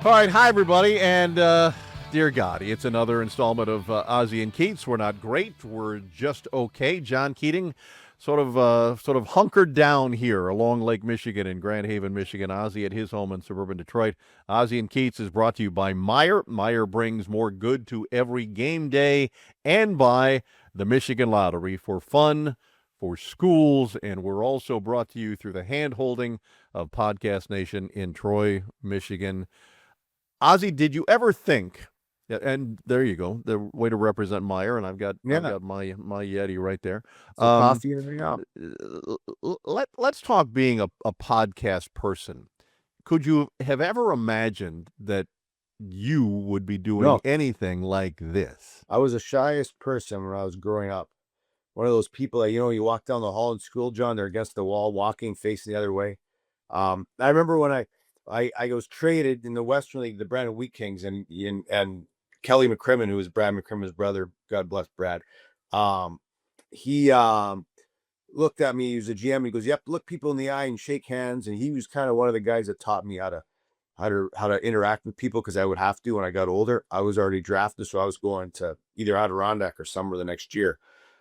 All right, hi everybody, and dear God, it's another installment of Ozzy and Keats. We're not great, we're just okay. John Keating, sort of hunkered down here along Lake Michigan in Grand Haven, Michigan. Ozzy at his home in suburban Detroit. Ozzy and Keats is brought to you by Meijer. Meijer brings more good to every game day, and by the Michigan Lottery for fun, for schools, and we're also brought to you through the hand-holding of Podcast Nation in Troy, Michigan. Ozzy, did you ever think? And there you go, the way to represent Meijer, and I've got my Yeti right there. Some coffee in there. Let's talk being a podcast person. Could you have ever imagined that you would be doing anything like this? I was the shyest person when I was growing up. One of those people that, you walk down the hall in school, John, they're against the wall, walking, facing the other way. I remember when I was traded in the Western League, the Brandon Wheat Kings, and Kelly McCrimmon, who was Brad McCrimmon's brother, God bless Brad. He looked at me. He was a GM. He goes, "You have to look people in the eye and shake hands." And he was kind of one of the guys that taught me how to interact with people, because I would have to when I got older. I was already drafted, so I was going to either Adirondack or somewhere the next year.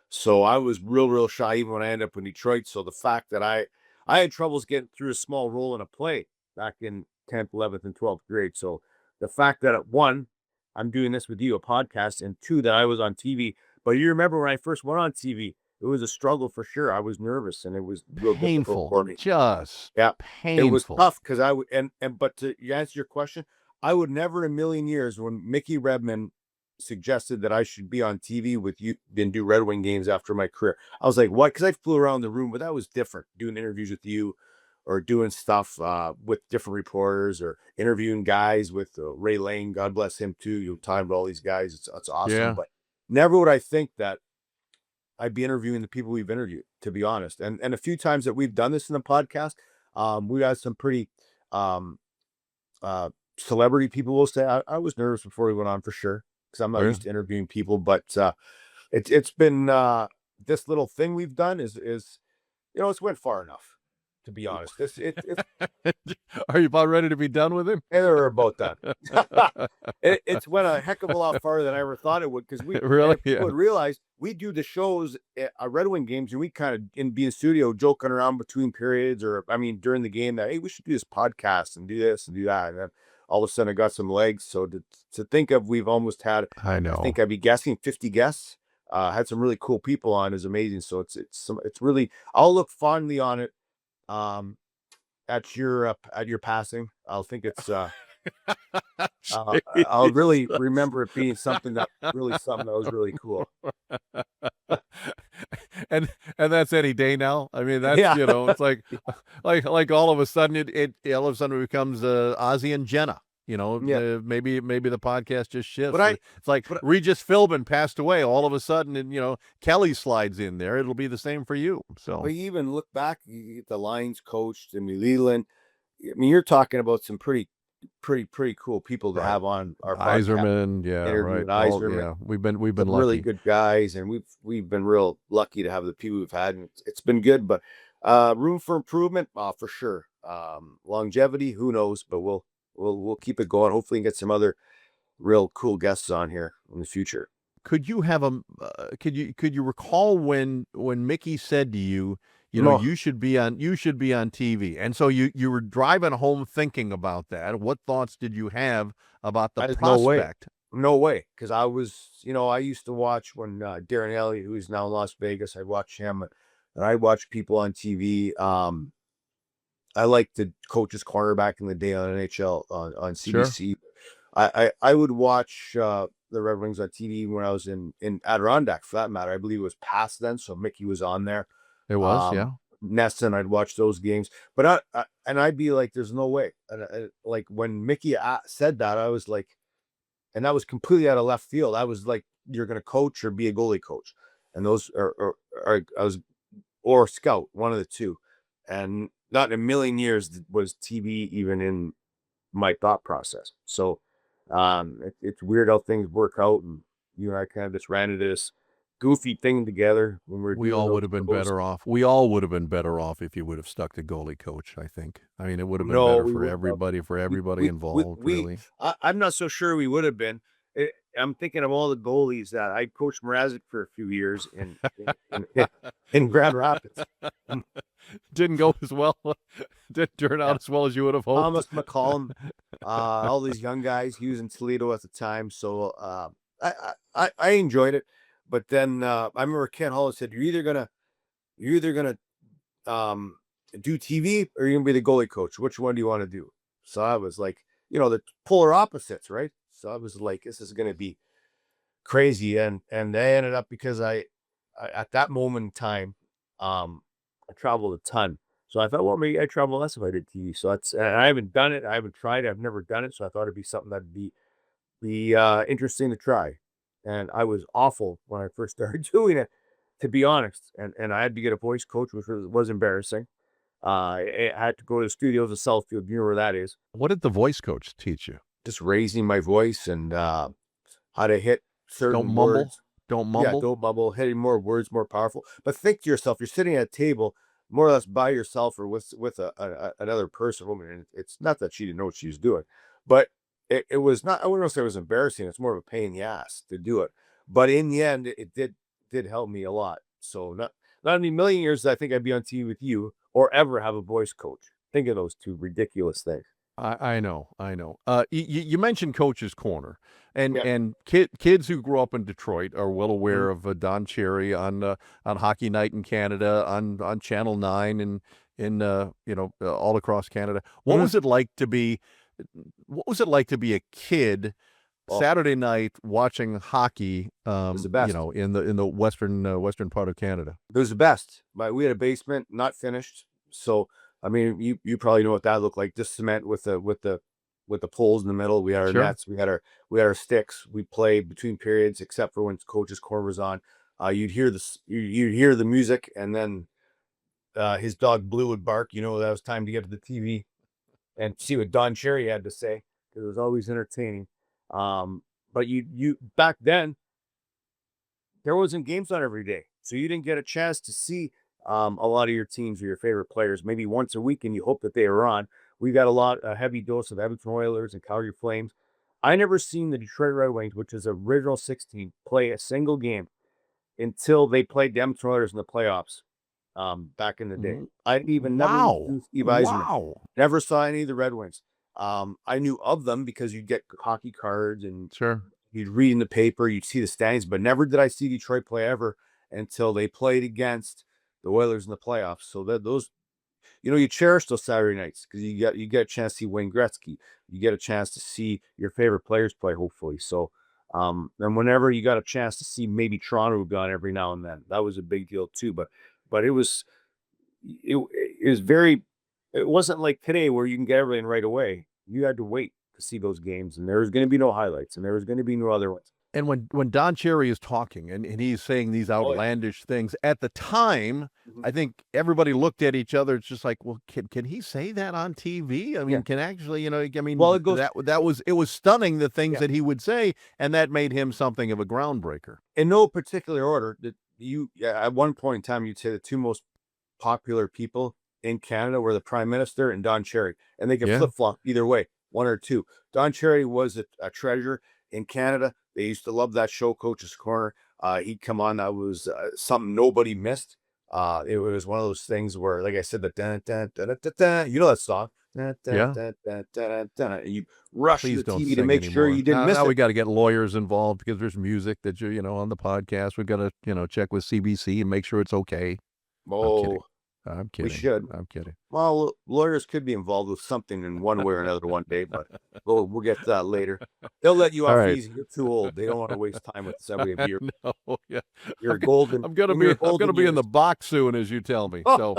So I was real shy even when I ended up in Detroit. So the fact that I had troubles getting through a small role in a play back in 10th, 11th, and 12th grade. So the fact that, one, I'm doing this with you, a podcast, and two, that I was on TV. But you remember when I first went on TV, it was a struggle for sure. I was nervous, and it was real painful for me. Just painful. It was tough because I would, but to answer your question, I would never in a million years, when Mickey Redmond suggested that I should be on TV with you and do Red Wing games after my career, I was like, what? Because I flew around the room, but that was different, doing interviews with you or doing stuff with different reporters, or interviewing guys with Ray Lane, God bless him too. You timed all these guys. It's awesome. Yeah. But never would I think that I'd be interviewing the people we've interviewed, to be honest. And a few times that we've done this in the podcast, we had some pretty celebrity people will say. I was nervous before we went on, for sure, because I'm not used to interviewing people. But it's been this little thing we've done is it's went far enough, to be honest. Are you about ready to be done with him? And we're about done. It's went a heck of a lot farther than I ever thought it would, because we would realize we do the shows at Red Wing games, and we kind of be in the studio joking around between periods, or during the game, that, hey, we should do this podcast and do this and do that, and then all of a sudden it got some legs. So to think of, we've almost had, I think I'd be guessing 50 guests. Had some really cool people on, is amazing. So it's really, I'll look fondly on it. At your passing, I'll think it's I'll really remember it being something that was really cool. And that's any day now. I mean, that's it's like all of a sudden it becomes Ozzy and Jenna. Maybe the podcast just shifts. But it's like Regis Philbin passed away. All of a sudden, and Kelly slides in there. It'll be the same for you. So, but you even look back, you get the Lions coach, Jimmy Leland. You're talking about some pretty cool people to have on our podcast. Iserman, right. Iserman. We've been lucky. Really good guys, and we've been real lucky to have the people we've had, and it's been good. But room for improvement, for sure. Longevity, who knows? But we'll keep it going. Hopefully, get some other real cool guests on here in the future. Could you have could you recall when Mickey said to you, you should be on TV, and so you were driving home thinking about that? What thoughts did you have about the prospect? No way, because I was, I used to watch when Darren Elliott, who is now in Las Vegas, I'd watch him, and I'd watch people on TV. I liked the Coach's Corner back in the day on NHL on CBC. Sure. I would watch the Red Wings on TV when I was in Adirondack, for that matter. I believe it was past then, so Mickey was on there. It was, yeah. Nesson, I'd watch those games, but I'd be like, "There's no way." And like when Mickey said that, I was like, and that was completely out of left field. I was like, "You're going to coach or be a goalie coach," and those or scout, one of the two, and not in a million years was TV even in my thought process. So it's weird how things work out, and you and I kind of just ran into this goofy thing together when we were We doing all those. would have been better off. We all would have been better off if you would have stuck to goalie coach, I think. I mean, it would have been No, better we would have. for everybody involved, We really. I'm not so sure we would have been. I'm thinking of all the goalies that I coached Mrazek for a few years in Grand Rapids. Didn't go as well. Didn't turn Yeah. out as well as you would have hoped. Thomas McCollum, all these young guys. He was in Toledo at the time, so I enjoyed it. But then I remember Ken Hall said, you're either gonna do TV or you're gonna be the goalie coach. Which one do you want to do?" So I was like, the polar opposites, right? So I was like, this is gonna be crazy, and I ended up because I at that moment in time, I traveled a ton. So I thought, well, maybe I travel less if I did TV. So and I haven't done it. I haven't tried. I've never done it. So I thought it'd be something that'd be interesting to try. And I was awful when I first started doing it, to be honest. And I had to get a voice coach, which was embarrassing. I had to go to the studios of Southfield. You know where that is. What did the voice coach teach you? Just raising my voice and how to hit certain Don't mumble. words. Don't Yeah, mumble. don't mumble, hitting more words, more powerful. But think to yourself, you're sitting at a table more or less by yourself or with another person, woman. And it's not that she didn't know what she was doing, but it was not, I wouldn't say it was embarrassing. It's more of a pain in the ass to do it. But in the end, it did help me a lot. So not in a million years I think I'd be on TV with you or ever have a voice coach. Think of those two ridiculous things. I know. You mentioned Coach's Corner, and Yeah. kids who grew up in Detroit are well aware Mhm. of Don Cherry on Hockey Night in Canada on Channel 9 and in all across Canada. What Mhm. was it like to be? What was it like to be a kid Well, Saturday night watching hockey? it was the best. In the western part of Canada. It was the best. We had a basement, not finished. So I mean, you probably know what that looked like. Just cement with the poles in the middle. We had our Sure. nets. We had our sticks. We played between periods, except for when coach's corner was on. You'd hear the music, and then his dog Blue would bark. That was time to get to the TV and see what Don Cherry had to say, because it was always entertaining. But you back then there wasn't games on every day, so you didn't get a chance to see a lot of your teams or your favorite players. Maybe once a week, and you hope that they were on. We got a heavy dose of Edmonton Oilers and Calgary Flames. I never seen the Detroit Red Wings, which is original 16, play a single game until they played the Edmonton Oilers in the playoffs back in the day. Mhm. I didn't even never Wow. knew Steve Eiserman. Wow. Never saw any of the Red Wings. I knew of them because you'd get hockey cards and Sure. you'd read in the paper, you'd see the standings, but never did I see Detroit play ever until they played against the Oilers in the playoffs. So that those, you cherish those Saturday nights because you get a chance to see Wayne Gretzky, you get a chance to see your favorite players play, hopefully. So, and whenever you got a chance to see maybe Toronto would go on every now and then, that was a big deal too. But it was very, it wasn't like today where you can get everything right away. You had to wait to see those games, and there was going to be no highlights, and there was going to be no other ones. And when Don Cherry is talking and he's saying these Oh, yeah. outlandish things, at the time, Mhm. I think everybody looked at each other. It's just like, well, can he say that on TV? I mean, Yeah. can actually, I mean, Well, it goes it was stunning the things yeah. that he would say, and that made him something of a groundbreaker. In no particular order. That at one point in time, you'd say the two most popular people in Canada were the Prime Minister and Don Cherry, and they could Yeah. flip flop either way, one or two. Don Cherry was a treasure in Canada. They used to love that show, Coach's Corner. He'd come on. That was something nobody missed. It was one of those things where, like I said, the dun, dun, dun, dun, dun, dun, you know that song. Dun, dun, Yeah. dun, dun, dun, dun, dun, and you rush to Please the don't TV to sing make sure anymore. you didn't miss Now we it. got to get lawyers involved because there's music that on the podcast. We've got to check with CBC and make sure it's okay. I'm kidding. Oh, I'm we kidding. should. I'm kidding. Well, lawyers could be involved with something in one way or another one day, but we'll get to that later. They'll let you All off right. easy. You're too old. They don't want to waste time with somebody. No, yeah. You're golden. I'm gonna in be your I'm gonna golden be in the years. box soon, as you tell me. So,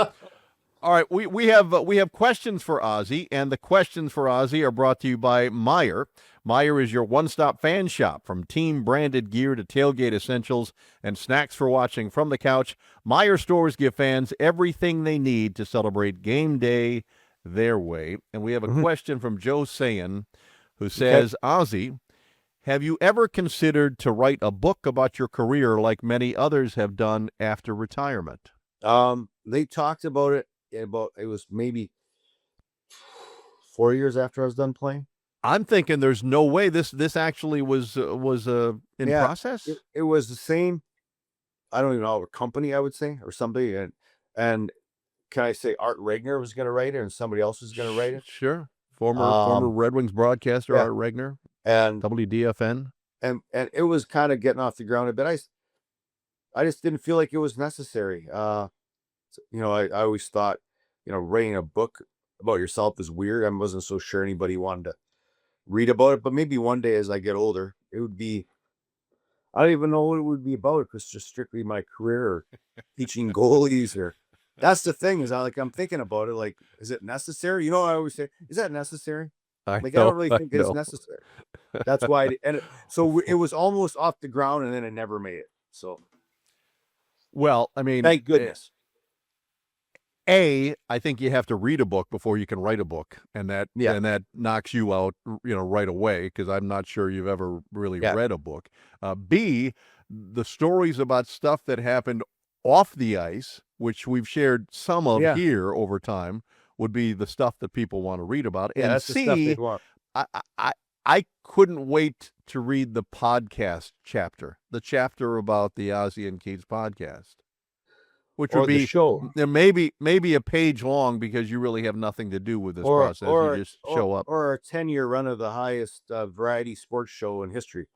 all right, we have questions for Ozzy, and the questions for Ozzy are brought to you by Meijer. Meijer is your one-stop fan shop, from team branded gear to tailgate essentials and snacks for watching from the couch. Meijer stores give fans everything they need to celebrate game day their way. And we have a question from Joe Sayan, who says, Ozzy, Have you ever considered to write a book about your career like many others have done after retirement? They talked about it it was maybe 4 years after I was done playing. I'm thinking there's no way this actually was in Yeah, process. it was the same. I don't even know, a company, I would say, or somebody. And can I say Art Regner was going to write it and somebody else was going to write it? Sure. Former Red Wings broadcaster Yeah, Art Regner, and WDFN. it was kind of getting off the ground a bit. I just didn't feel like it was necessary. I always thought, writing a book about yourself is weird. I wasn't so sure anybody wanted to read about it, but maybe one day as I get older, it would be. I don't even know what it would be about. If it's just strictly my career or teaching goalies, or that's the thing is I'm thinking about it. Like, is it necessary? I always say, is that necessary? I Like, I know, don't really I think it's know. necessary. That's why, so it was almost off the ground, and then it never made it. So Well, I mean, thank goodness. I think you have to read a book before you can write a book, and Yeah, that knocks you out, right away, because I'm not sure you've ever really yeah, read a book. B, the stories about stuff that happened off the ice, which we've shared some of yeah, here over time, would be the stuff that people want to read about. yeah. And That's the stuff they'd C, want. I I I I couldn't wait to read the podcast chapter, the chapter about the Ozzy and Keats podcast, which would Or the be show, maybe a page long because you really have nothing to do with this or process. You or just or show up. or a 10-year run of the highest variety sports show in history.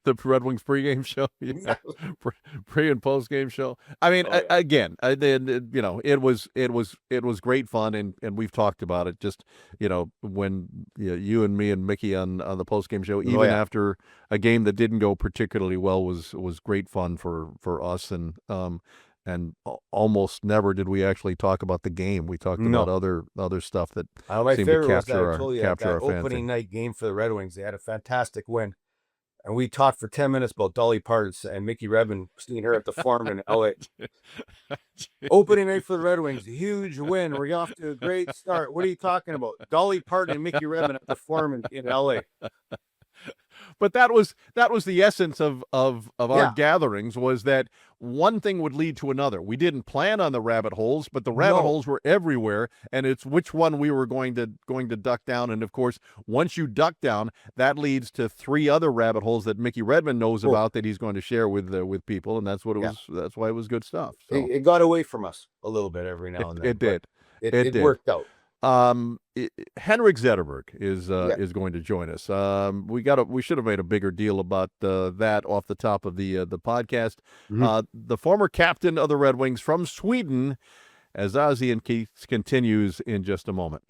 The Red Wings pregame show, yeah, pre and post game show. I mean, Oh yeah. again, it was great fun, and we've talked about it. Just when you and me and Mickey on the post game show, Oh even yeah. after a game that didn't go particularly well, was great fun for us, and almost never did we actually talk about the game. We talked about No. other stuff that My seemed to favorite was that I told you capture that our fancy. opening night game for the Red Wings. They had a fantastic win. And we talked for 10 minutes about Dolly Parton and Mickey Redmond, seeing her at the farm in LA. Opening night for the Red Wings, a huge win. We're off to a great start. What are you talking about? Dolly Parton and Mickey Redmond at the farm in LA. But that was the essence of our Yeah. gatherings, was that one thing would lead to another. We didn't plan on the rabbit holes, but the rabbit No. holes were everywhere, and it's which one we were going to duck down. And of course, once you duck down, that leads to 3 other rabbit holes that Mickey Redmond knows Oh, about, that he's going to share with people, and that's what it yeah. was. That's why it was good stuff. It, So it got away from us a little bit every now and then, it but did. it, It it did. worked out. Henrik Zetterberg Yeah. is going to join us. We should have made a bigger deal about that off the top of the podcast. Mhm. The former captain of the Red Wings from Sweden, as Ozzy and Keats continues in just a moment.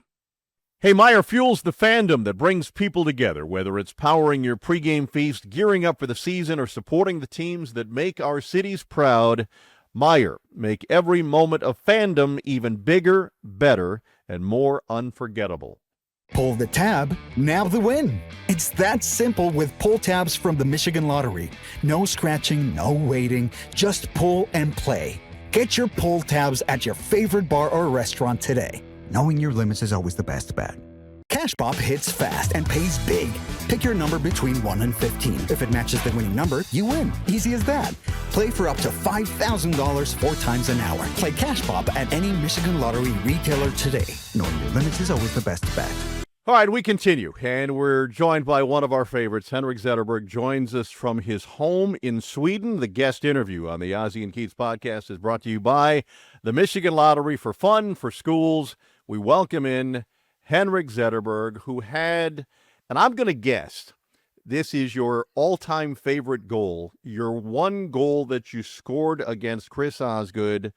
Hey, Meyer fuels the fandom that brings people together, whether it's powering your pregame feast, gearing up for the season, or supporting the teams that make our cities proud. Meyer, make every moment of fandom even bigger, better, and more unforgettable. Pull the tab, nab the win. It's that simple with pull tabs from the Michigan Lottery. No scratching, no waiting, just pull and play. Get your pull tabs at your favorite bar or restaurant today. Knowing your limits is always the best bet. Cash Pop hits fast and pays big. Pick your number between 1 and 15. If it matches the winning number, you win. Easy as that. Play for up to $5,000 4 times an hour. Play Cash Pop at any Michigan Lottery retailer today. Knowing your limits is always the best bet. All right, we continue, and we're joined by one of our favorites. Henrik Zetterberg joins us from his home in Sweden. The guest interview on the Ozzy and Keats podcast is brought to you by the Michigan Lottery, for fun, for schools. We welcome in Henrik Zetterberg, who had, and I'm going to guess, this is your all-time favorite goal, your one goal that you scored against Chris Osgood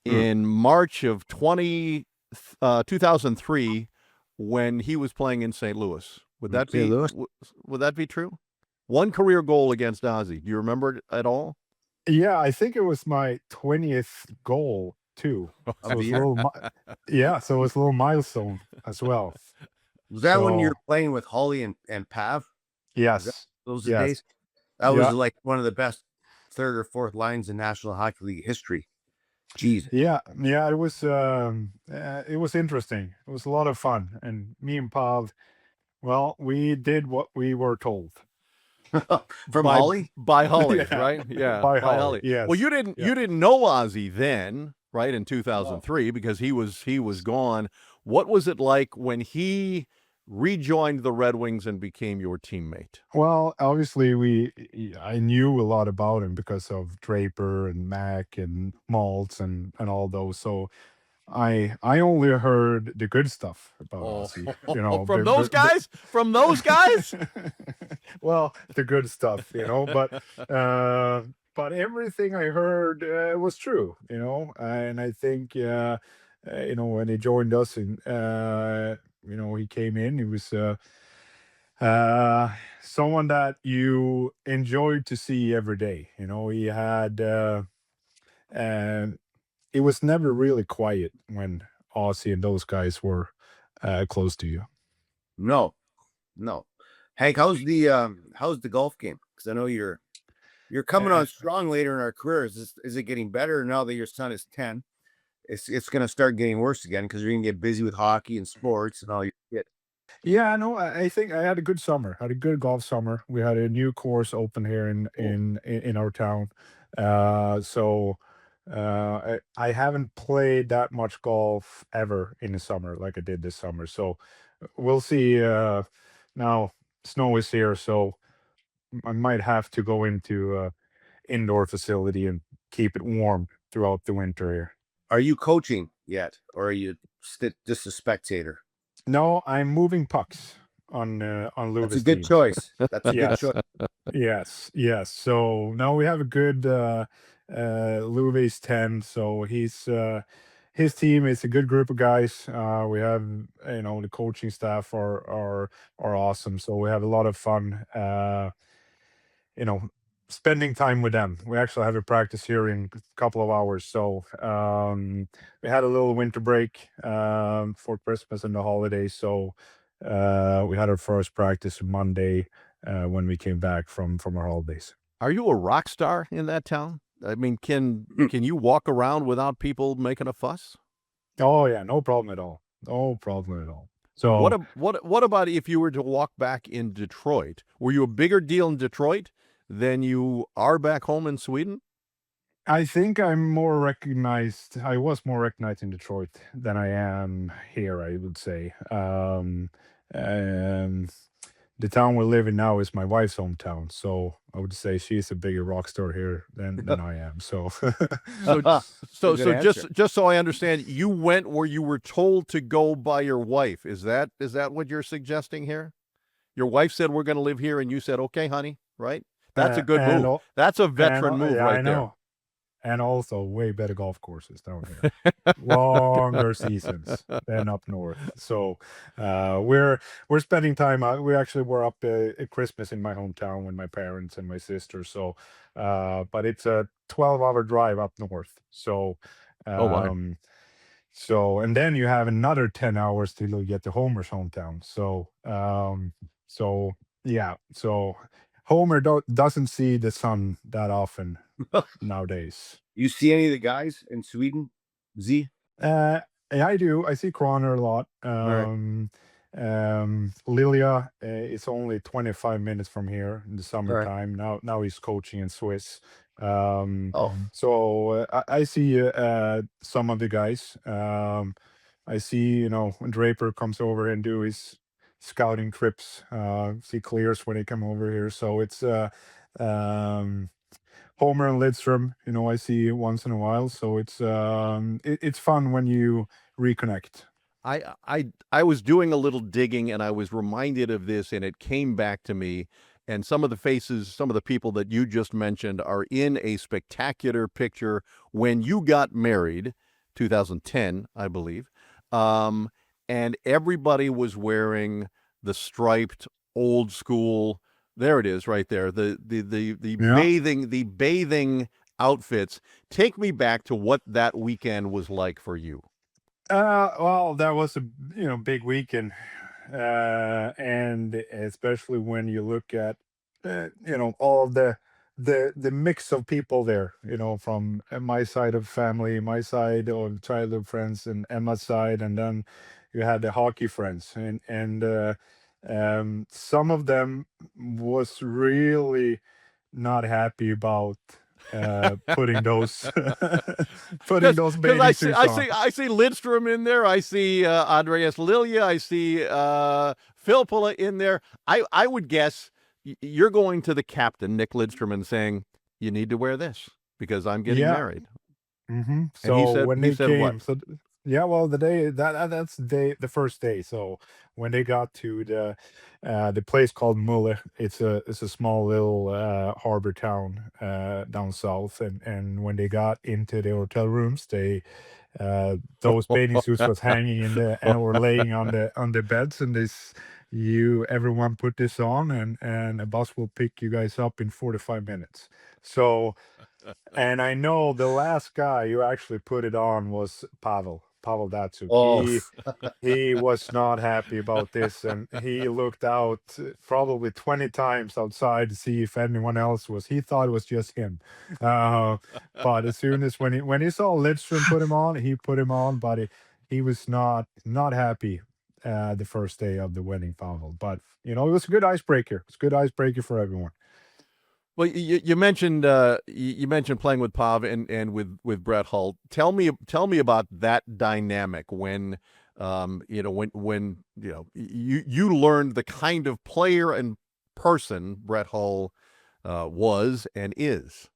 in March of 2003, when he was playing in St. Louis. Would that St. be Louis? would that be true? One career goal against Ozzy. Do you remember it at all? Yeah, I think it was my 20th goal too. So Of it's the a year? little, so it's a little milestone as well. Was that when So you're playing with Holly and Pav? yes, Those are the yes, days? That was yeah, like one of the best 3rd or 4th lines in National Hockey League history. Jeez. yeah. It was interesting. It was a lot of fun, and me and Pav Well, we did what we were told. From by Holly. by Holly, Yeah, right? Yeah, by by Holly. Holly. Well, Yes. you Yeah. didn't know Ozzy then, right? In No. 2003, because he was gone. What was it like when he rejoined the Red Wings and became your teammate? Well, obviously, I knew a lot about him because of Draper and Mac and Maltz and all those. So I only heard the good stuff about Oh, Ozzy. You know, from those guys? From those guys? well, the good stuff. But everything I heard was true. And I think when he joined us and he came in, he was. Uh, Someone that you enjoyed to see every day. He had, and it was never really quiet when Aussie and those guys were close to you. No. No. Hank, how's the golf game? Because I know you're coming Uh, on strong later in our careers. Is it getting better now that your son is 10? It's going to start getting worse again because you're going to get busy with hockey and sports and all your shit. Yeah, no, I think I had a good summer. Had a good golf summer. We had a new course open here in Oh, in our town. So I haven't played that much golf ever in the summer like I did this summer. So we'll see. Now snow is here, so I might have to go into indoor facility and keep it warm throughout the winter here. are you coaching yet, or are you just a spectator? No, I'm moving pucks on That's a Luva's good team. choice. That's a good Yes. choice. Yes. So now we have a good Louis 10. So his team is a good group of guys. We have the coaching staff are awesome. So we have a lot of fun. You know, Spending time with them. We actually have a practice here in a couple of hours. So we had a little winter break for Christmas and the holidays. So we had our first practice Monday when we came back from our holidays. Are you a rock star in that town? I mean, can you walk around without people making a fuss? Oh yeah, no problem at all. No problem at all. What So what about if you were to walk back in Detroit? Were you a bigger deal in Detroit than you are back home in Sweden? I think I'm more recognized. I was more recognized in Detroit than I am here, I would say. Um, the town we live in now is my wife's hometown, so I would say she's a bigger rock star here than I am. So So Good answer. just so I understand, you went where you were told to go by your wife. Is that what you're suggesting here? Your wife said we're going to live here, and you said okay, honey. Right? That's a good and move. al- That's a veteran move yeah, I right there. know. And also way better golf courses down here. Longer seasons than up north. So we're spending time. We actually were up at Christmas in my hometown with my parents and my sister. So, but it's a 12-hour drive up north. So, Oh my. um, and then you have another 10 hours till you get to Homer's hometown. So yeah. So Homer doesn't see the sun that often nowadays. You see any of the guys in Sweden? Z? Yeah, I do. I see Croner a lot. All right. Lilia is only 25 minutes from here in the All right. summertime. Now he's coaching in Swiss. Um, Oh, so I see some of the guys. I see, when Draper comes over and do his scouting trips. See Clears when they come over here. So it's um, Homer and Lidstrom, I see once in a while. So it's fun when you reconnect. I was doing a little digging and I was reminded of this and it came back to me. And some of the faces, some of the people that you just mentioned are in a spectacular picture when you got married, 2010, I believe. Um, and everybody was wearing the striped old school. There it is, right there. The Yeah. bathing outfits. Take me back to what that weekend was like for you. Well, that was a big weekend, and especially when you look at all the mix of people there. From my side of family, my side of childhood friends, and Emma's side, and then you had the hockey friends, and Some of them was really not happy about putting those putting those Because I bathing see suits on. I see Lidstrom in there. I see Andreas Lilia. I see Filppula in there. I would guess you're going to the captain, Nick Lidstrom, and saying you need to wear this because I'm getting Yeah. married. And So when he they said what? came, yeah, well, the day that's the first day. So when they got to the place called Mulle, it's a small little harbor town down south, and when they got into the hotel rooms, those bathing suits was hanging in the and were laying on the beds, and this you everyone put this on, and a bus will pick you guys up in 45 minutes. So. And I know the last guy who actually put it on was Pavel Datsuk. Oh, He was not happy about this, and he looked out probably 20 times outside to see if anyone else was. He thought it was just him. Uh, but as soon as when he saw Lidstrom put him on, he put him on, but he was not happy the first day of the wedding, Pavel. But it was a good icebreaker. It's a good icebreaker for everyone. Well, you mentioned you mentioned playing with Pav and with Brett Hull. Tell me about that dynamic when when you learned the kind of player and person Brett Hull was and is.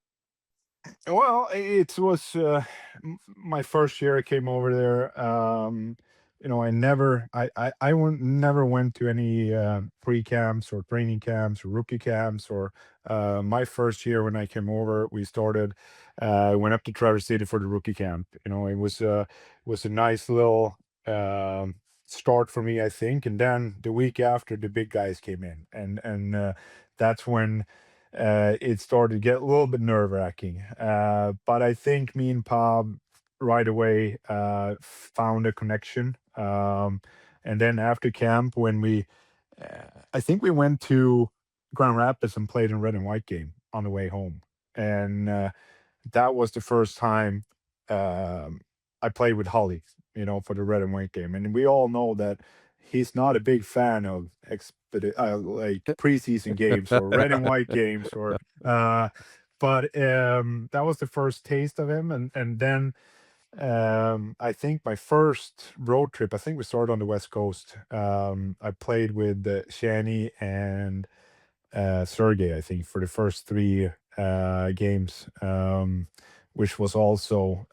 Well, it was my first year I came over there. Never went to any pre camps or training camps or rookie camps. Or my first year when I came over, we started. Went up to Traverse City for the rookie camp. It was a nice little start for me, I think. And then the week after, the big guys came in, and that's when it started to get a little bit nerve wracking. But I think me and Pab right away found a connection. And then after camp, I think we went to Grand Rapids and played in red and white game on the way home. And that was the first time I played with Holly, for the red and white game. And we all know that he's not a big fan of like preseason games or red and white games but that was the first taste of him. And then I think my first road trip, I think we started on the West Coast. I played with Shani and Sergey, I think, for the first three games, which was also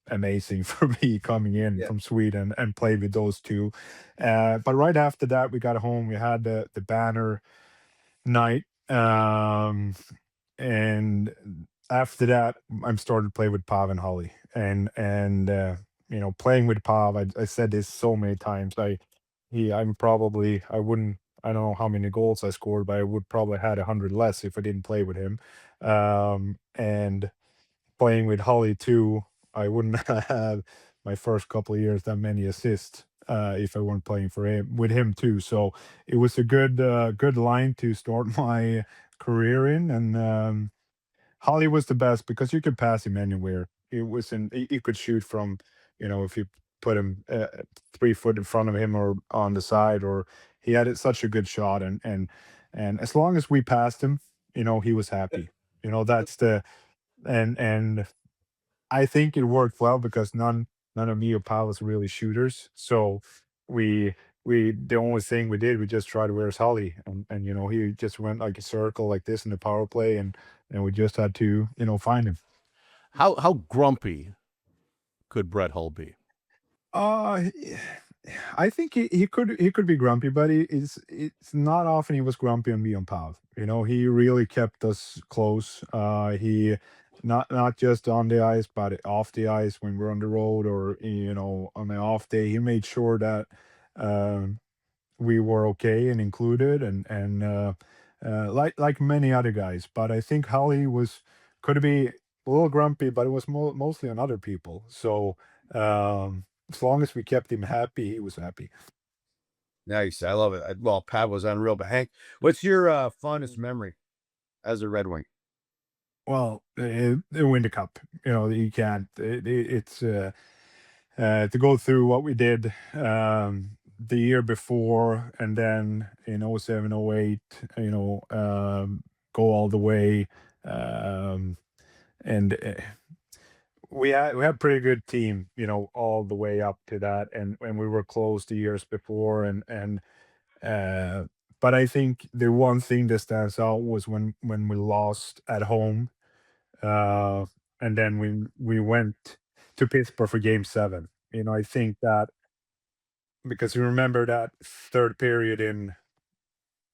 amazing for me coming in yeah. from Sweden and played with those two. But right after that, we got home. We had the banner night, and after that, I'm started to play with Pav and Holly, and playing with Pav. I said this so many times. I wouldn't. I don't know how many goals I scored, but I would probably had 100 less if I didn't play with him. And playing with Holly too, I wouldn't have my first couple of years that many assists if I weren't playing for him with him too. So it was a good line to start my career in, and Holly was the best because you could pass him anywhere. It was he could shoot from, if you put him 3 foot in front of him or on the side, or he had such a good shot, and as long as we passed him, he was happy. That's the and I think it worked well because none of me or Paul was really shooters. So we the only thing we did, we just tried to where's Holly, and he just went like a circle like this in the power play, and we just had to find him. How grumpy could Brett Hull be? He- I think he could be grumpy, but it's not often he was grumpy on me on Pav. He really kept us close. He not just on the ice, but off the ice when we're on the road, or on the off day. He made sure that um, we were okay and included, and like many other guys. But I think Holly could be a little grumpy, but it was mostly on other people. So as long as we kept him happy, he was happy. Nice. I love it. Well, Pat was unreal. But Hank, what's your fondest memory as a Red Wing? Well, the Winter Cup, you can't. It's to go through what we did. the year before, and then in 07, 08, go all the way. Um, and we had pretty good team, all the way up to that, and we were close the years before, and uh, but I think the one thing that stands out was when we lost at home, uh, and then we went to Pittsburgh for Game 7. I think that because you remember that third period in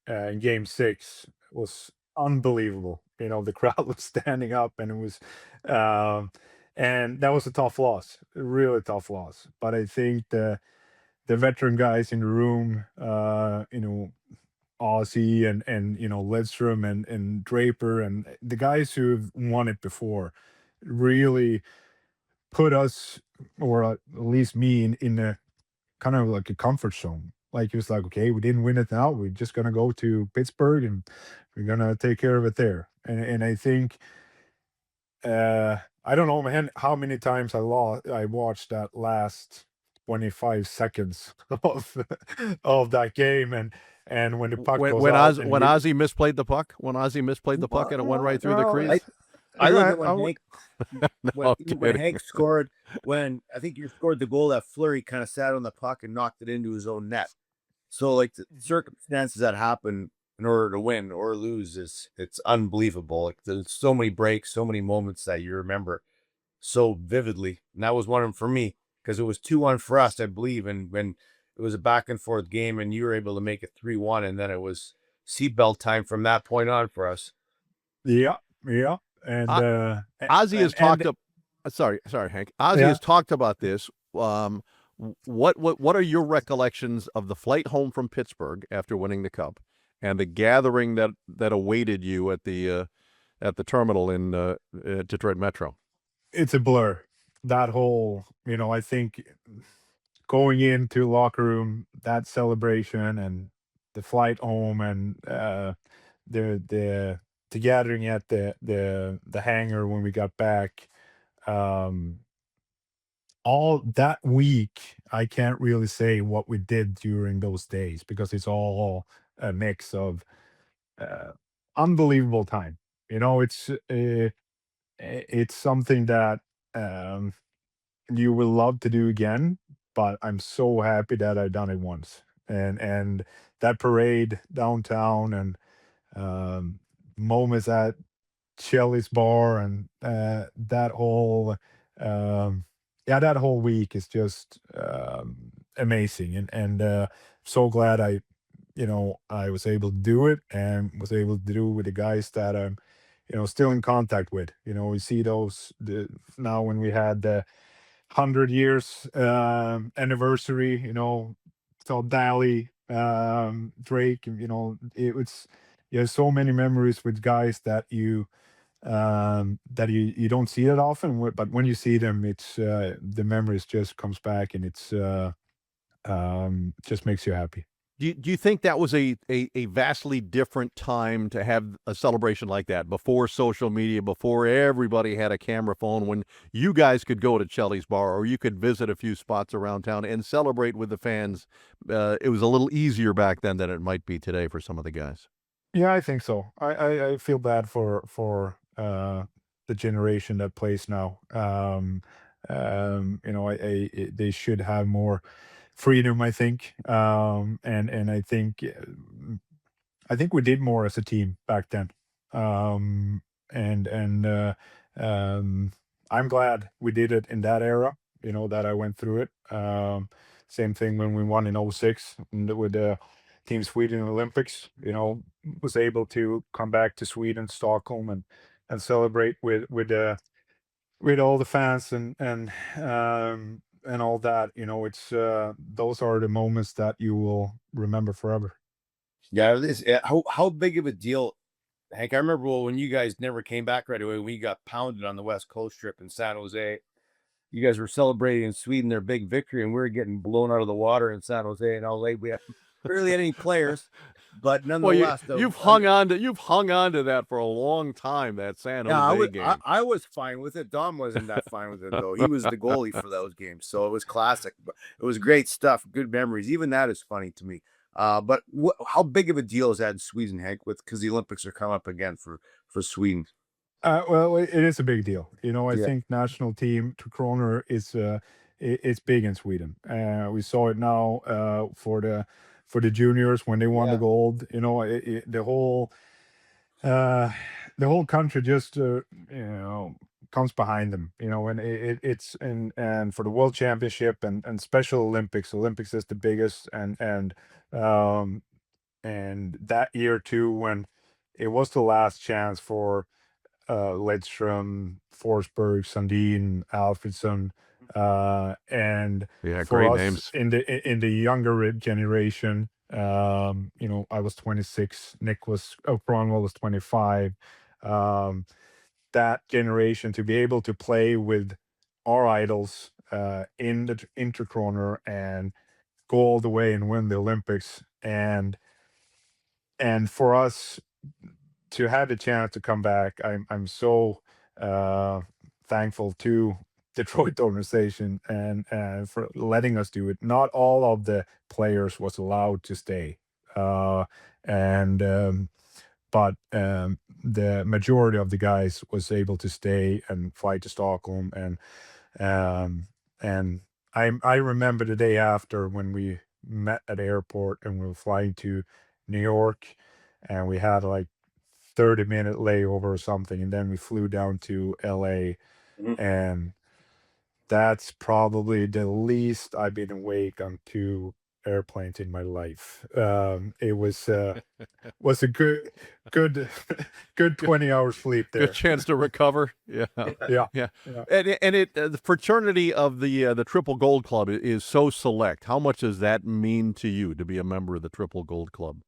Game 6 was unbelievable. The crowd was standing up, and it was, um, and that was a tough loss, a really tough loss. But I think the veteran guys in the room, Ozzy and Lidstrom and Draper and the guys who've won it before, really put us, or at least me, in a kind of like a comfort zone. Like, it was like, okay, we didn't win it now. We're just gonna go to Pittsburgh and we're gonna take care of it there. And I think, I don't know, man, how many times I watched that last 25 seconds of that game, and when the puck When goes when, out Oz, and when Ozzy misplayed the puck, and it went right through the crease. I look Yeah, at when Hank No when kidding. Hank scored, when I think you scored the goal, that Fleury kind of sat on the puck and knocked it into his own net. So like the circumstances that happen in order to win or lose it's unbelievable. Like there's so many breaks, so many moments that you remember so vividly. And that was one of them for me because it was 2-1 for us, I believe. And when it was a back and forth game and you were able to make it 3-1, and then it was seatbelt time from that point on for us. yeah, yeah, and O- Ozzy has and talked up. Sorry, Hank. Ozzy yeah. has talked about this. What are your recollections of the flight home from Pittsburgh after winning the cup, and the gathering that awaited you at the terminal in Detroit Metro? It's a blur. That whole, I think going into locker room, that celebration, and the flight home, and the gathering at the hangar when we got back, um, all that week, I can't really say what we did during those days because it's all a mix of uh, unbelievable time. It's something that. You will love to do again, but I'm so happy that I done it once. And that parade downtown, and um, moments at Shelly's bar, and that whole that whole week is just amazing. And so glad I was able to do it, and was able to do it with the guys that I'm still in contact with. We see now when we had the 100 years anniversary, so Dally, Drake, and it was, so many memories with guys that you don't see that often, but when you see them, it's the memories just comes back, and it's just makes you happy. Do you think that was a vastly different time to have a celebration like that, before social media, before everybody had a camera phone, when you guys could go to Chelly's Bar, or you could visit a few spots around town and celebrate with the fans? It was a little easier back then than it might be today for some of the guys. Yeah, I think so. I feel bad for the generation that plays now. They should have more freedom, I think. And I think we did more as a team back then. And um, I'm glad we did it in that era. That I went through it. Same thing when we won in '06 with the Team Sweden Olympics. Was able to come back to Sweden, Stockholm, and celebrate with all the fans and all that. It's those are the moments that you will remember forever. Yeah, how big of a deal, Hank? I remember when you guys never came back right away. We got pounded on the West Coast trip in San Jose. You guys were celebrating in Sweden their big victory, and we were getting blown out of the water in San Jose. And LA, we barely had any players. But Well, nonetheless, you've hung on to that for a long time. That San Jose game. I was fine with it. Dom wasn't that fine with it though. He was the goalie for those games, so it was classic. But it was great stuff, good memories. Even that is funny to me. But how big of a deal is that in Sweden, Hank? Because the Olympics are coming up again for Sweden. Well, it is a big deal. I Yeah, think national team to Kroner is it's big in Sweden. We saw it now for the juniors when they won the yeah. gold. Uh, the whole country just comes behind them. And it's and for the World Championship and Special Olympics. Olympics is the biggest, um, and that year too when it was the last chance for Lidstrom, Forsberg, Sundin, Alfredsson, and Yeah, for great us names. in the younger generation, I was 26, Kronwall was 25. Um, that generation to be able to play with our idols in the Interkroner and go all the way and win the Olympics, and for us to have the chance to come back, I'm so uh, thankful to Detroit organization and for letting us do it. Not all of the players was allowed to stay, and the majority of the guys was able to stay and fly to Stockholm, um, and I remember the day after when we met at the airport and we were flying to New York, and we had like 30-minute layover or something, and then we flew down to LA, Mhm. and that's probably the least I've been awake on two airplanes in my life. It was a good good Good, 20 hours sleep good there. chance to recover. Yeah, Yeah, yeah. yeah. And the fraternity of the Triple Gold Club is so select. How much does that mean to you to be a member of the Triple Gold Club?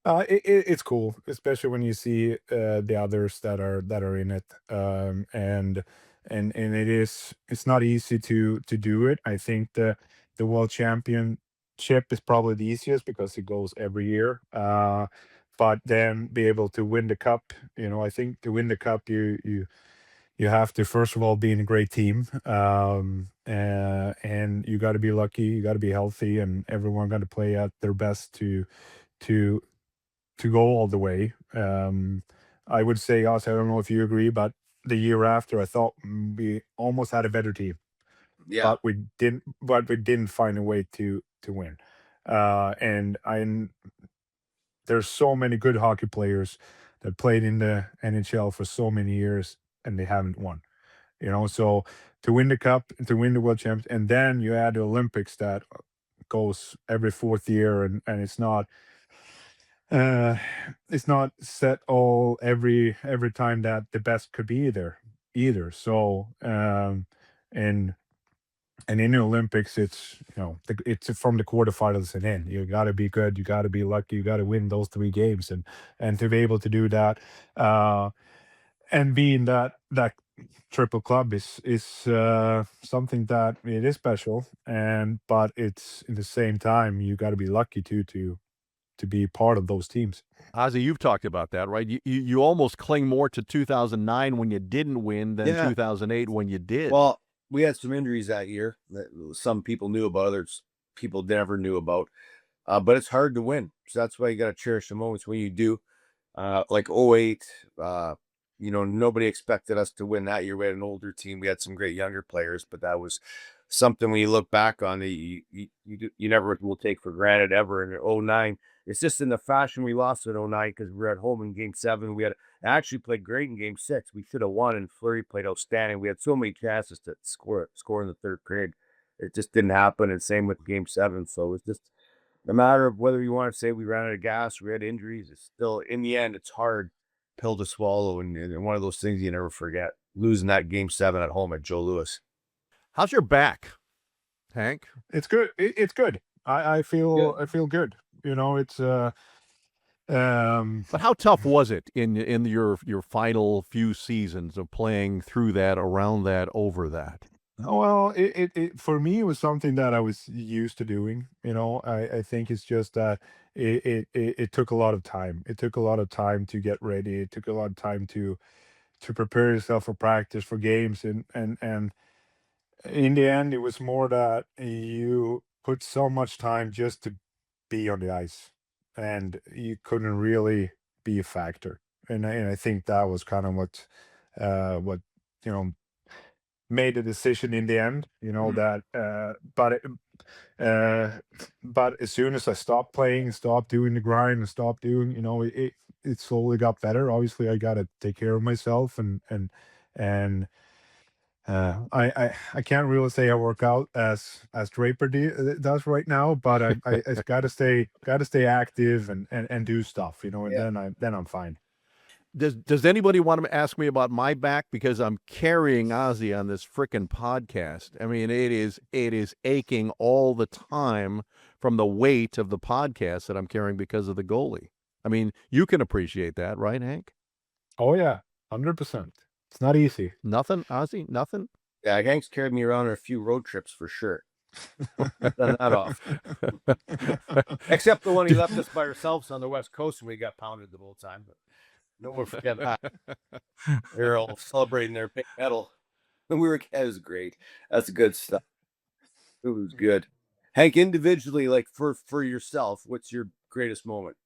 It's cool, especially when you see the others that are in it, and it's not easy to do it. I think the world championship is probably the easiest because it goes every year. But then be able to win the cup, I think to win the cup, you have to first of all be in a great team, and you got to be lucky, you got to be healthy, and everyone got to play at their best to go all the way. I would say us. I don't know if you agree, but the year after, I thought we almost had a better team, Yeah. but we didn't. But we didn't find a way to win. And there's so many good hockey players that played in the NHL for so many years and they haven't won. So to win the cup, to win the world champs, and then you add the Olympics that goes every fourth year, and uh, it's not set all every time that the best could be there either. So and in the Olympics, it's it's from the quarterfinals and in. You got to be good. You got to be lucky. You got to win those three games, and to be able to do that, uh, and being that triple club is something that it is special, and but it's in the same time you got to be lucky to be part of those teams. Ozzy, you've talked about that, right? You almost cling more to 2009 when you didn't win than Yeah. 2008 when you did. Well, we had some injuries that year that some people knew about, others people never knew about. But it's hard to win. So that's why you got to cherish the moments when you do. Like '08, nobody expected us to win that year. We had an older team. We had some great younger players, but that was something when you look back on it, you never will take for granted ever. And in '09, it's just in the fashion we lost in '09 because we were at home in game seven. We had actually played great in game six. We should have won, and Fleury played outstanding. We had so many chances to score in the third period. It just didn't happen. And same with game seven. So it was just no matter of whether you want to say we ran out of gas, we had injuries, it's still in the end, it's hard pill to swallow, and one of those things you never forget. Losing that game seven at home at Joe Louis. How's your back, Hank? It's good. It's good. I feel Good. I feel good. It's um But how tough was it in your final few seasons of playing through that, around that, over that? Well, it for me it was something that I was used to doing. I think it's just that it took a lot of time. It took a lot of time to get ready. It took a lot of time to prepare yourself for practice, for games, and in the end, it was more that you put so much time just to be on the ice, and you couldn't really be a factor. And I think that was kind of what you know made the decision in the end. That uh, but as soon as I stopped playing and stopped doing the grind and stopped doing, it slowly got better. Obviously, I got to take care of myself, and I can't really say I work out as Draper does right now, but I gotta stay active and do stuff, and Yeah. then I'm fine. Does anybody want to ask me about my back, because I'm carrying Ozzy on this frickin' podcast? I mean, it is aching all the time from the weight of the podcast that I'm carrying because of the goalie. I mean, you can appreciate that, right, Hank? Oh yeah, 100%. It's not easy. Nothing, Ozzy, nothing. Yeah, Hank's carried me around on a few road trips for sure. Done that off. Except the one he left us by ourselves on the West Coast and we got pounded the whole time. But no one forget that. They were all celebrating their big medal. And it was great. That's good stuff. It was good. Hank, individually, like for yourself, what's your greatest moment?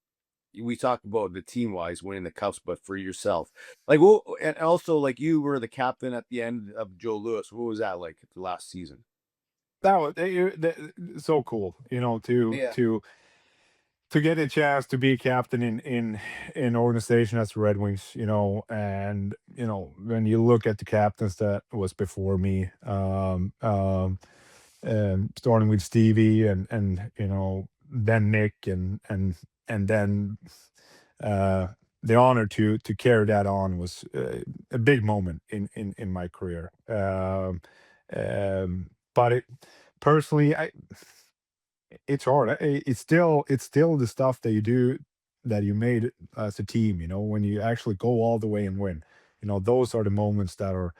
We talk about the team wise winning the cups, but for yourself, like, well, and also like you were the captain at the end of Joe Louis. What was that like the last season? That was so cool, to Yeah. to get a chance to be captain in an organization as the Red Wings, and when you look at the captains that was before me, starting with Stevie and then Nick and then uh, the honor to carry that on was a big moment in my career. But personally, it's hard. It's still the stuff that you do that you made as a team. When you actually go all the way and win. Those are the moments that are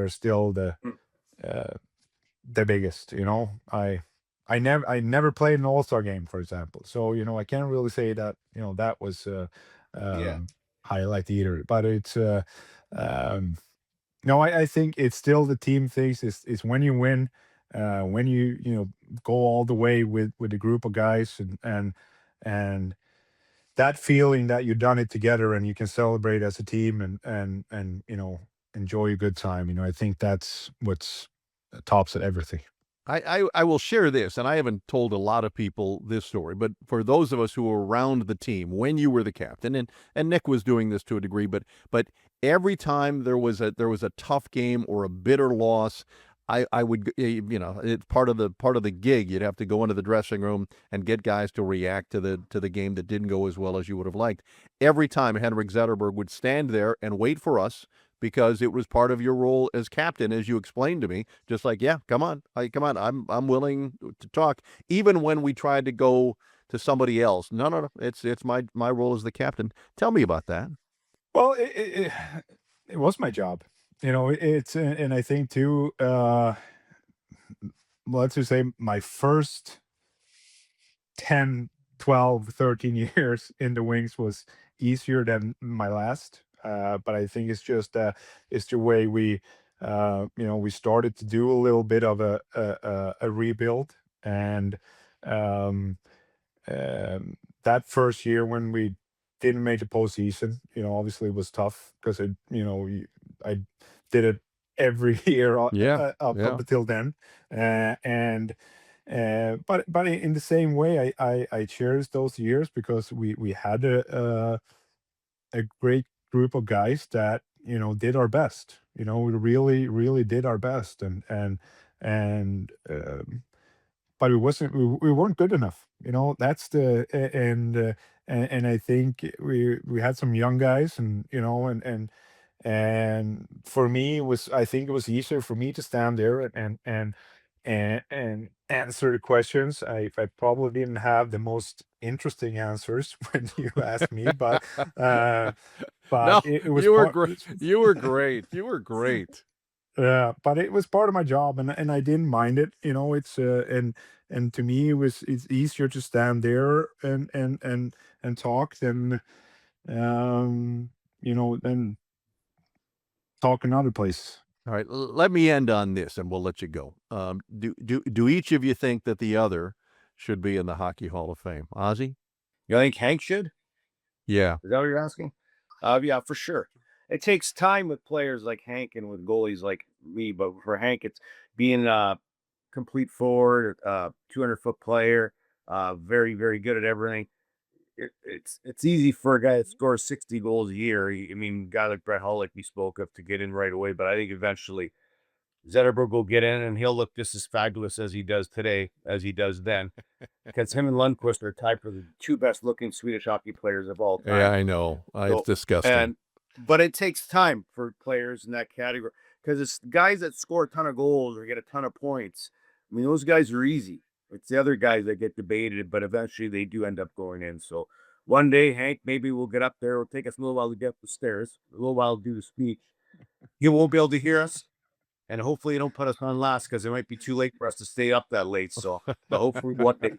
still Mm. uh, the biggest. I never played an All-Star game, for example. So I can't really say that that was Yeah. um, highlight either. But it's um, no, I think it's still the team things. Is when you win, when you go all the way with a group of guys and that feeling that you've done it together and you can celebrate as a team and enjoy a good time. I think that's what's tops at everything. I will share this, and I haven't told a lot of people this story, but for those of us who were around the team when you were the captain, and Nick was doing this to a degree, but every time there was a tough game or a bitter loss, I would, it's part of the gig. You'd have to go into the dressing room and get guys to react to the game that didn't go as well as you would have liked. Every time Henrik Zetterberg would stand there and wait for us, because it was part of your role as captain, as you explained to me. Just like, yeah, come on, come on, I'm willing to talk, even when we tried to go to somebody else. No, no, no, it's my role as the captain. Tell me about that. Well, it was my job. It's and I think too. Let's just say my first 10, 12, 13 years in the wings was easier than my last. But I think it's the way we started to do a little bit of a rebuild. And um, that first year when we didn't make the postseason, obviously it was tough because I did it every year Yeah, up yeah. until then, and but in the same way, I cherish those years because we had a great group of guys that did our best. We really did our best, and but we weren't good enough. That's and I think we had some young guys, and for me, I think it was easier for me to stand there and answer the questions. I probably didn't have the most interesting answers when you asked me, uh, but No, it was you were part. great. You were great. You were great. Yeah, but it was part of my job, and I didn't mind it. It's and to me it's easier to stand there and talk than um than talk in other places. All right, let me end on this, and we'll let you go. Do each of you think that the other should be in the Hockey Hall of Fame? Ozzy? You think Hank should? Yeah. Is that what you're asking? Yeah, for sure. It takes time with players like Hank and with goalies like me, but for Hank, it's being a complete forward, 200-foot player, very, very good at everything. It's easy for a guy that scores 60 goals a year. I mean, a guy like Brett Hull, like we spoke of, to get in right away. But I think eventually Zetterberg will get in, and he'll look just as fabulous as he does today, as he does then, because him and Lundqvist are tied for the two best looking Swedish hockey players of all time. Yeah, I know. It's disgusting. But it takes time for players in that category, because it's guys that score a ton of goals or get a ton of points. I mean, those guys are easy. It's the other guys that get debated, but eventually they do end up going in. So one day, Hank, maybe we'll get up there. It'll take us a little while to get up the stairs, a little while to do the speech. You won't be able to hear us. And hopefully you don't put us on last, because it might be too late for us to stay up that late. So, but hopefully one day.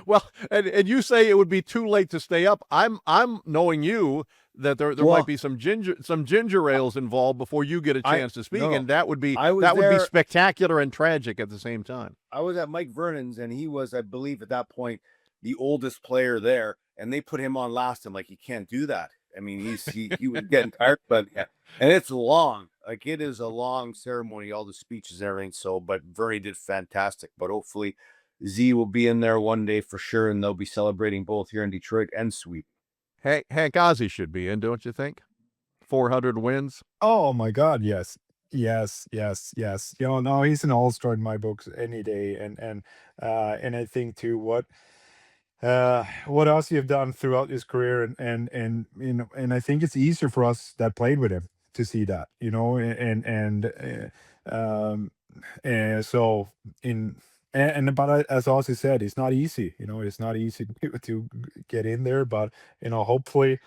Well, and you say it would be too late to stay up. I'm knowing you that there Well, might be some ginger ales involved before you get a chance to speak, no, and that would be I was would be there. spectacular and tragic at the same time. I was at Mike Vernon's, and he was, I believe, at that point, the oldest player there, and they put him on last. I'm like, you can't do that. I mean, he was getting tired, but yeah. And it's long. Like, it is a long ceremony, all the speeches and everything. So, but Vernie did fantastic. But hopefully Z will be in there one day for sure, and they'll be celebrating both here in Detroit and Sweden. Hank Ozzy should be in, don't you think? 400 wins. Oh my God, yes. Yes, yes, yes. No, he's an all-star in my books any day. And I think too what else you've done throughout his career, and I think it's easier for us that played with him to see that, so in but as Ozzy said, it's not easy. It's not easy to get in there, but hopefully,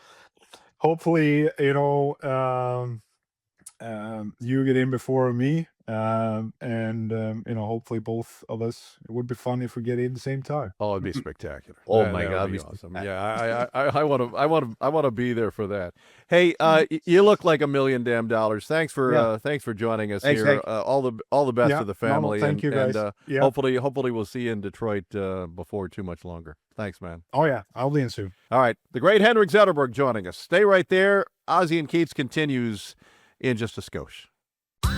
you get in before me, and hopefully both of us. It would be fun if we get in the same time. Oh, it'd be spectacular. Oh That my would God, be it'd be awesome. Yeah, I want to be there for that. Hey, you look like $1 million damn dollars. Thanks for joining us Thanks, here. Hank. All the best Yeah, to the no, family. thank you, guys. And Yeah. hopefully we'll see you in Detroit before too much longer. Thanks, man. Oh yeah, I'll be in soon. All right, the great Henrik Zetterberg joining us. Stay right there. Ozzy and Keats continues in just a skosh.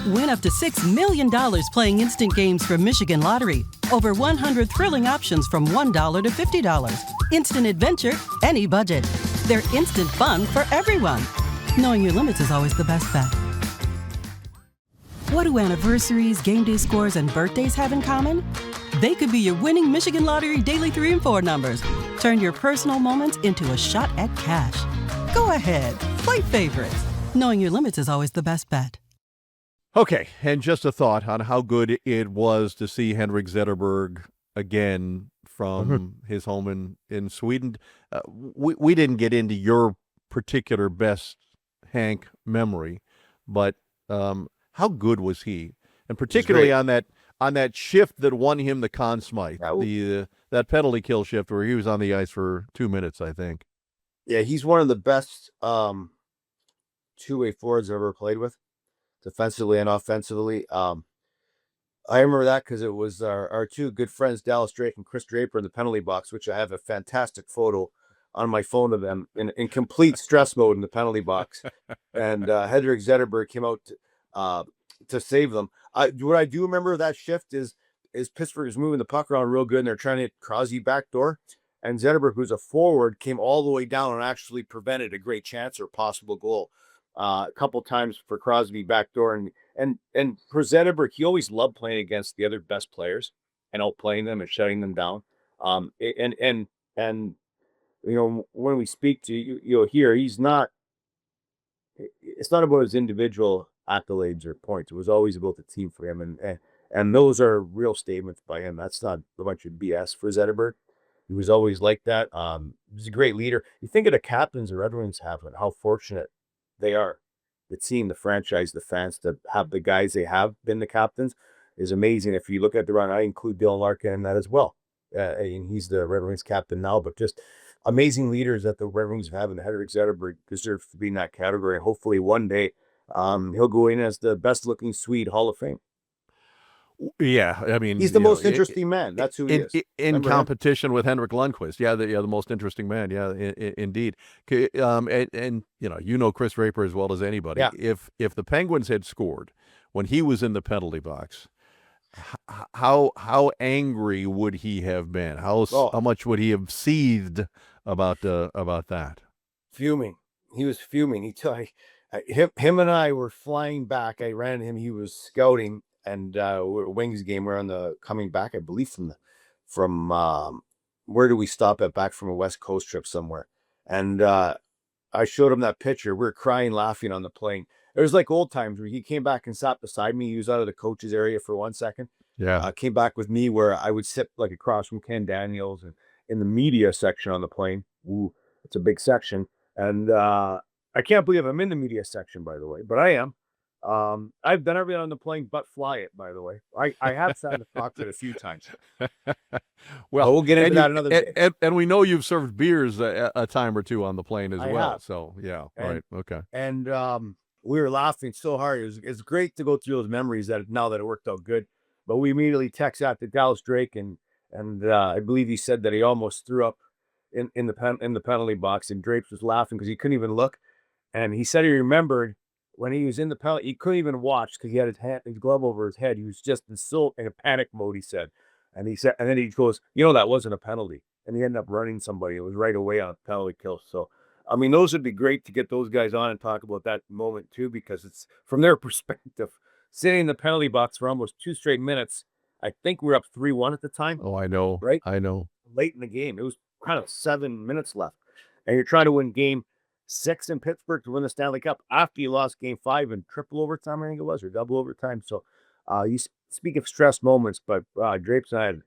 Win up to $6 million playing instant games from Michigan Lottery. Over 100 thrilling options from $1 to $50. Instant adventure, any budget. They're instant fun for everyone. Knowing your limits is always the best bet. What do anniversaries, game day scores, and birthdays have in common? They could be your winning Michigan Lottery Daily 3 and 4 numbers. Turn your personal moments into a shot at cash. Go ahead, play favorites. Knowing your limits is always the best bet. Okay, and just a thought on how good it was to see Henrik Zetterberg again from his home in Sweden. We didn't get into your particular best Hank memory, but how good was he? And particularly on that shift that won him the Conn Smythe, that penalty kill shift where he was on the ice for 2 minutes, I think. Yeah, he's one of the best two-way forwards I've ever played with, defensively and offensively. I remember that because it was our two good friends, Dallas Drake and Chris Draper, in the penalty box, which I have a fantastic photo on my phone of them in complete stress mode in the penalty box. And Henrik Zetterberg came out to save them. What I do remember of that shift is Pittsburgh is moving the puck around real good, and they're trying to hit Crosby backdoor. And Zetterberg, who's a forward, came all the way down and actually prevented a great chance or possible goal. A couple times for Crosby backdoor, and for Zetterberg, he always loved playing against the other best players and outplaying them and shutting them down. And when we speak to you here, it's not about his individual accolades or points. It was always about the team for him, and those are real statements by him. That's not a bunch of BS for Zetterberg. He was always like that. He was a great leader. You think of the captains the Red Wings have and how fortunate they are. the team, the franchise, the fans, to have the guys they have been the captains is amazing. If you look at the run, I include Dylan Larkin in that as well. And he's the Red Wings captain now, but just amazing leaders that the Red Wings have, and Henrik Zetterberg deserves to be in that category. And hopefully one day he'll go in as the best looking Swede Hall of Fame. Yeah, I mean, He's the most interesting man. That's who he is. In Remember him? competition with Henrik Lundqvist. Yeah, the most interesting man. Yeah, indeed. And you know Chris Draper as well as anybody. Yeah. If the Penguins had scored when he was in the penalty box, how angry would he have been? How much would he have seethed about that? Fuming. He was fuming. Him and I were flying back. I ran him. He was scouting, and Wings game. We're on the coming back, I believe, from where do we stop at? Back from a West Coast trip somewhere. And I showed him that picture. We were crying, laughing on the plane. It was like old times where he came back and sat beside me. He was out of the coach's area for 1 second. Yeah. Came back with me where I would sit like across from Ken Daniels and in the media section on the plane. Ooh, it's a big section. And I can't believe I'm in the media section, by the way, but I am. I've done everything on the plane but fly it, by the way. I have sat in the cockpit a few times. Well, we'll get into that another day. And we know you've served beers a time or two on the plane as well. Have. So yeah, And- right, okay. And we were laughing so hard. It's great to go through those memories now that it worked out good. But we immediately text out to Dallas Drake, and I believe he said that he almost threw up in the penalty box, and Drapes was laughing because he couldn't even look. And he said he remembered when he was in the penalty, he couldn't even watch because he had his glove over his head. He was just in a panic mode, he said. And then he goes, that wasn't a penalty. And he ended up running somebody. It was right away on a penalty kill. So, I mean, those would be great to get those guys on and talk about that moment too, because it's from their perspective. Sitting in the penalty box for almost 2 straight minutes. I think we were up 3-1 at the time. Oh, I know. Right? I know. Late in the game. It was kind of 7 minutes left. And you're trying to win game 6 in Pittsburgh to win the Stanley Cup after you lost game 5 in triple overtime, I think it was, or double overtime. So you speak of stress moments, but Drapes and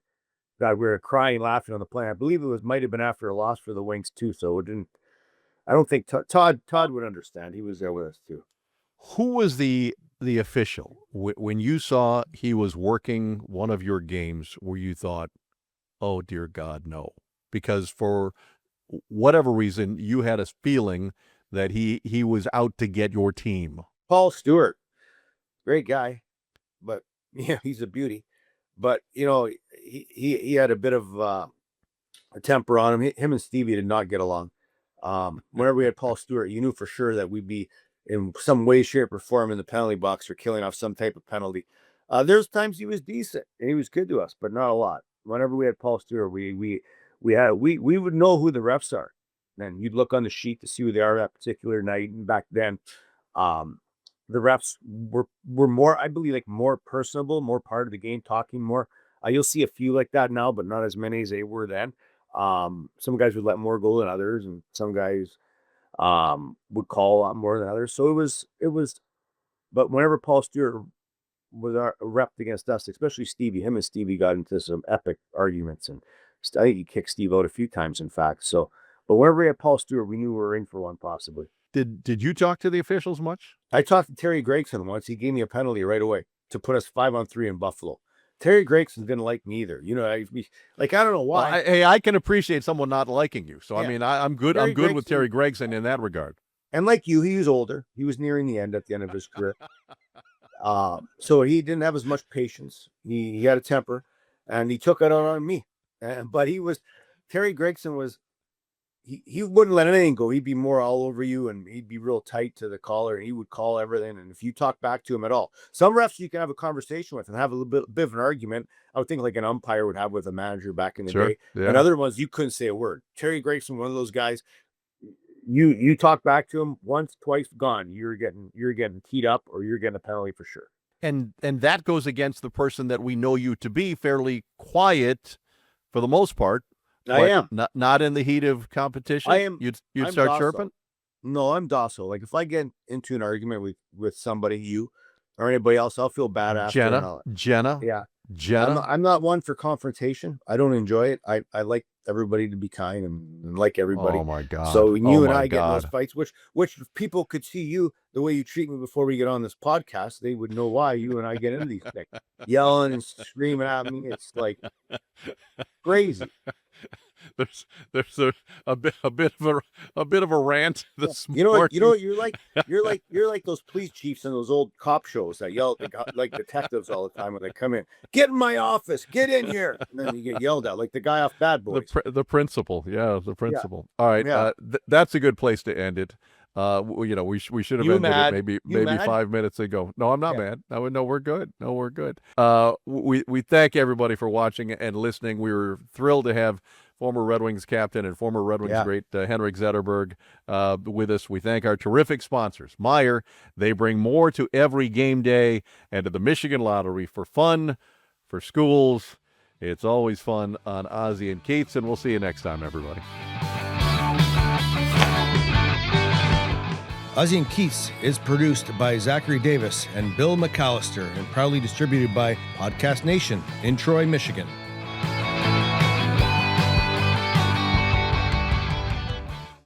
I we were crying, laughing on the plane. I believe might have been after a loss for the Wings too. So I don't think Todd would understand. He was there with us too. Who was the official when you saw he was working one of your games where you thought, oh dear God, no? Because for whatever reason, you had a feeling that he was out to get your team. Paul Stewart, great guy, but yeah, he's a beauty. But he had a bit of a temper on him. Him and Stevie did not get along. Whenever we had Paul Stewart, you knew for sure that we'd be in some way, shape, or form in the penalty box or killing off some type of penalty. There's times he was decent and he was good to us, but not a lot. Whenever we had Paul Stewart, we would know who the refs are. And you'd look on the sheet to see who they are that particular night. And back then, the refs were more, I believe, like more personable, more part of the game, talking more. You'll see a few like that now, but not as many as they were then. Some guys would let more go than others, and some guys would call a lot more than others. So it was, but whenever Paul Stewart was repped against us, especially Stevie, him and Stevie got into some epic arguments, and I think he kicked Steve out a few times, in fact. So, but whenever we had Paul Stewart, we knew we were in for one possibly. Did you talk to the officials much? I talked to Terry Gregson once. He gave me a penalty right away to put us 5-on-3 in Buffalo. Terry Gregson didn't like me either. I don't know why. Well, I can appreciate someone not liking you. So, yeah. I mean, I'm good. I'm good with Terry Gregson in that regard. And like you, he was older. He was nearing the end at the end of his career. So he didn't have as much patience. He had a temper, and he took it out on me. But Terry Gregson was, he wouldn't let anything go. He'd be more all over you, and he'd be real tight to the caller, and he would call everything. And if you talk back to him at all, some refs you can have a conversation with and have a little bit of an argument. I would think like an umpire would have with a manager back in the day. Yeah. And other ones, you couldn't say a word. Terry Gregson, one of those guys, you talk back to him once, twice, gone. You're getting teed up, or you're getting a penalty for sure. And that goes against the person that we know you to be, fairly quiet for the most part. I am not in the heat of competition. I am. You'd start docile. chirping. No, I'm docile. Like if I get into an argument with somebody, you or anybody else, I'll feel bad after. Jenna. Yeah. Jenna? I'm not one for confrontation. I don't enjoy it. I like everybody to be kind and like everybody. Oh my God. So when Oh you and my I get in those God. fights, which if people could see you the way you treat me before we get on this podcast, they would know why you and I get into these things, yelling and screaming at me. It's like crazy. There's a bit of a rant this You know morning. what? You know what? You're like those police chiefs in those old cop shows that yell at like detectives all the time when they come in. Get in my office. Get in here. And then you get yelled at like the guy off Bad Boys. The principal, the principal. All right, Yeah. that's a good place to end it. We should have You ended mad? it You maybe mad? 5 minutes ago. No, I'm not Yeah. mad. No, we're good. No, we're good. We thank everybody for watching and listening. We were thrilled to have former Red Wings captain and former Red Wings great Henrik Zetterberg with us. We thank our terrific sponsors, Meijer. They bring more to every game day and to the Michigan Lottery for fun, for schools. It's always fun on Ozzy and Keats, and we'll see you next time, everybody. Ozzy and Keats is produced by Zachary Davis and Bill McAllister and proudly distributed by Podcast Nation in Troy, Michigan.